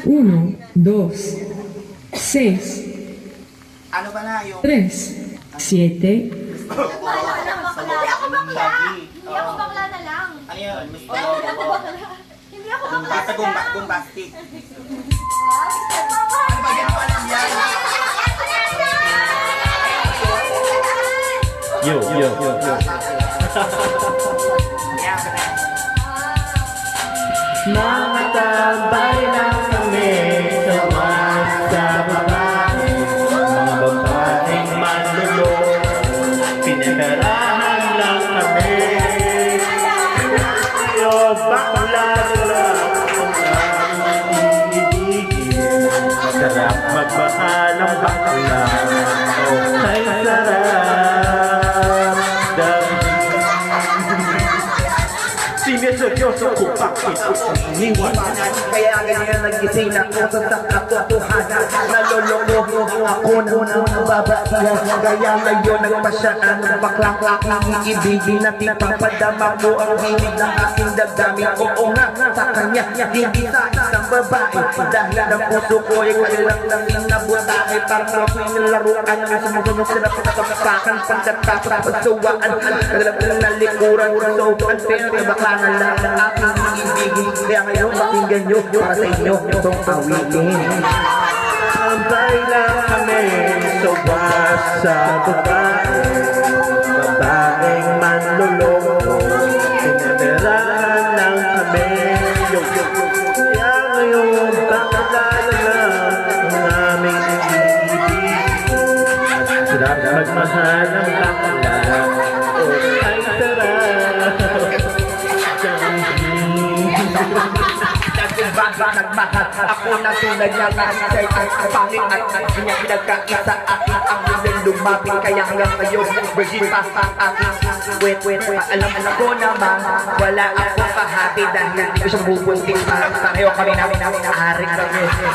1, 2, 6, Ano ba na yung... 3, 7, Hindi ako bakla. Hindi ako bakla na lang. Ano yun? Hindi ako bakla. Hindi ako bakla na lang. Bombastic. Ano ba yan? Alam yan. Yo. Mga tambay lang kami sa masa babae, mga babaeng manlulo, pinagarahan lang kami. Ngayon, bakla lang ang aming iibigin. Sarap magmahal ang bakla, oh, ay sarap. Sineryoso ko bakit iniwan. Kaya ganyan nagising ako sa katotohanan. Naloloko ako ng babae. Kaya ngayon nagpasyaan ng baklang aking iibigin. Natipang padama ko ang hilig ng aking damdamin. Oo nga, sa kanya, hindi sa isang babae. Dahil ang puso ko ay kailang nabutahe. Parang ako'y nilaruan ng sumusunod sila pagkapakan. Pagkatapos pagsuwaan. Kailang nalikuran. So unfair, bakla na lang ang aking iibigin. Kaya ngayon pakinggan nyo para sa inyo itong awitin. Tambay lang kami sa wasa babae, babaeng manluloko, pinadarahan lang kami. Kaya ngayon bakla na lang ang aming iibigin. Sarap magmahal ang bakla, oh ay sarap. Nagmahal ako na tunay niya kahit ay pangit at niya pinagkakita aking ang muling lumapit. Kaya hanggang ngayon virgin pa ang aking wait alam ko naman wala akong kahati dahil hindi ko siyang bubuntis. Pareho kami namin aring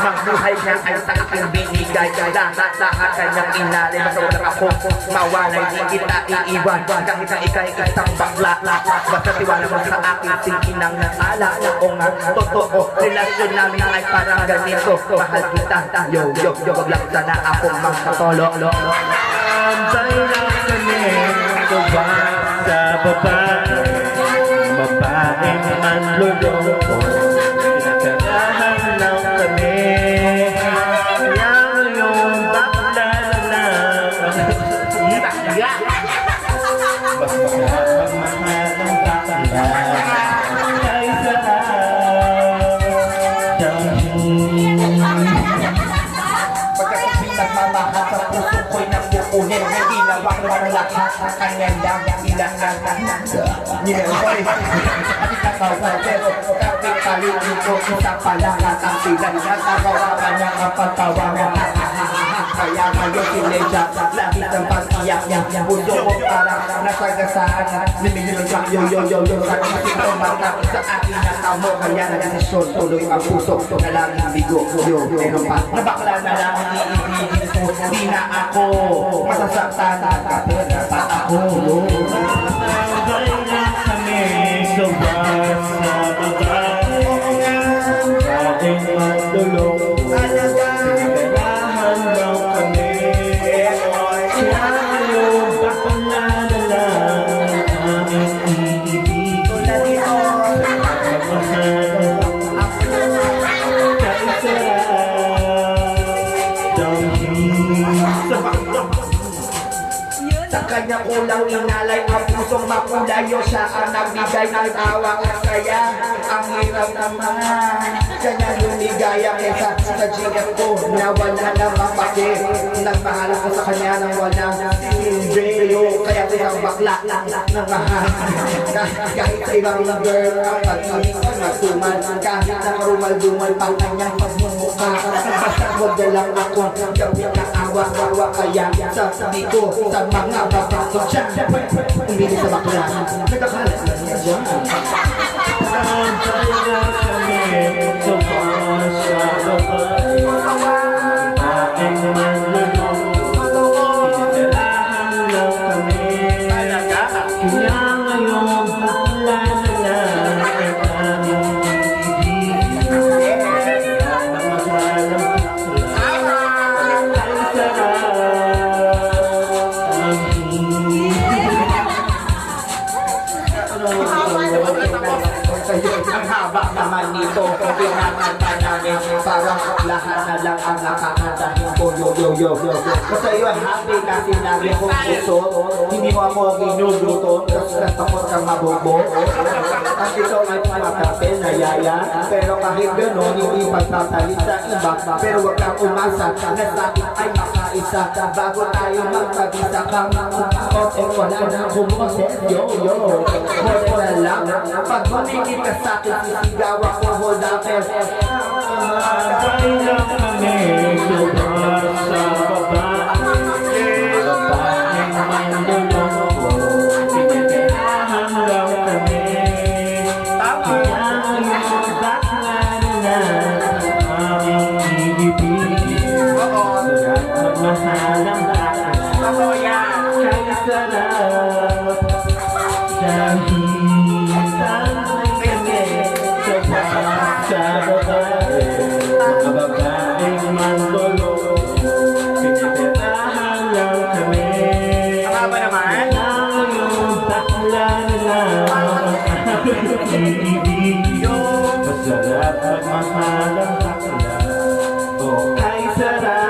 magbuhay niya ay sa aking binigay. Lahat kanyang inalim sa ulang ako mawalay, hindi kita iiwan kahit na ikay isang bakla. Basta tiwala mo sa akin, sige nang natala. Oo nga, totoo, relasyon namin ay parang ganito. Mahal kita, yo, wag lang sana akong magkatolo. Tambay lang kami sa wasa babae, babaeng manluloko, pinagarahan lang kami. Kaya ngayon bakla na lang ang magmahal ang bakla, ay sarap. Pagkakasing nagmamahal sa puso ko'y napupunin. Hindi na bakla ng lahat ang kanyang dagang ilangan. Nilalboy, at ikatawa pero kapit paligid ko sa palangat ang pilay. Natagawa ka niya ang pagtawa mo. Kaya ngayon sinesya, langit ang pag-iyak niya. Puso ko parang nasagasaan. Nimigil siya, yo, sa aking tumata sa aking natamo. Kaya nagdesisyon, tuloy ang puso na lang bigo. Yo, meron pa, nabakla na lang ang iibigin ko. Di na ako masasaktan, kapit pa ako. Tambay lang kami sa wasa babae, babaeng manluloko, pinagarahan lang kami. Kaya ngayon bakla na lang ang aming iibigin. Magmahal kahit sarap. Sa kanya ko lang inalay ang pusong makulayo. Siya ang nagbigay ng tawa. Kaya ang hirap naman kanya lumigaya kesa sa GF ko na wala namang pake. Nagmahal ko sa kanya nang walang radio. Kaya isang bakla ng mahal. Kahit sa ibang girl ang pag-ibig ko nagtumal. Kahit nakarumal-dumal pang kanyang pagmumukha. Basta huwag na lang ako gawin ng awa-awa. Kaya sabi ko sa mga babasok siya umili sa bakla. Nagkakalat na niya dyan. Tambay lang kami sa wasa babae, babaeng manluloko, pinagarahan lang kami. Kaya ngayon bakla na lang ang aming iibigin. kinakanta namin. Parang lahat na lang ang nakakantahin ko. Yo. Basta yun, happy kasi nabi kong gusto. Hindi mo ako ginuguto. Tapos natakot kang mabobo. At ito ay pumapapel na yaya. Pero kahit gano'n, hindi pagpapalit sa iba. Pero wag kang umasa na sa akin ay makaisa. Bago tayo magpag-isa kang makakot. Eh wala na bumoses. Yo. Wala na lang. Pag humingin ka sa akin, sisigaw ako hold up. Sabay lang kami lumabas sa baba. Babaeng mandulong ko, pinagkailangan lang kami. Kaya yung baklan na aming ibibigin. Sarap magmahal ang baklan. Kaya sarap kahitan kami sa babae. Mga babaeng mandulong, pinagkailangan lang kami. Tama naman? Yung baklan na ibibigin. Masarap magmahal ang bakla. O kay sarap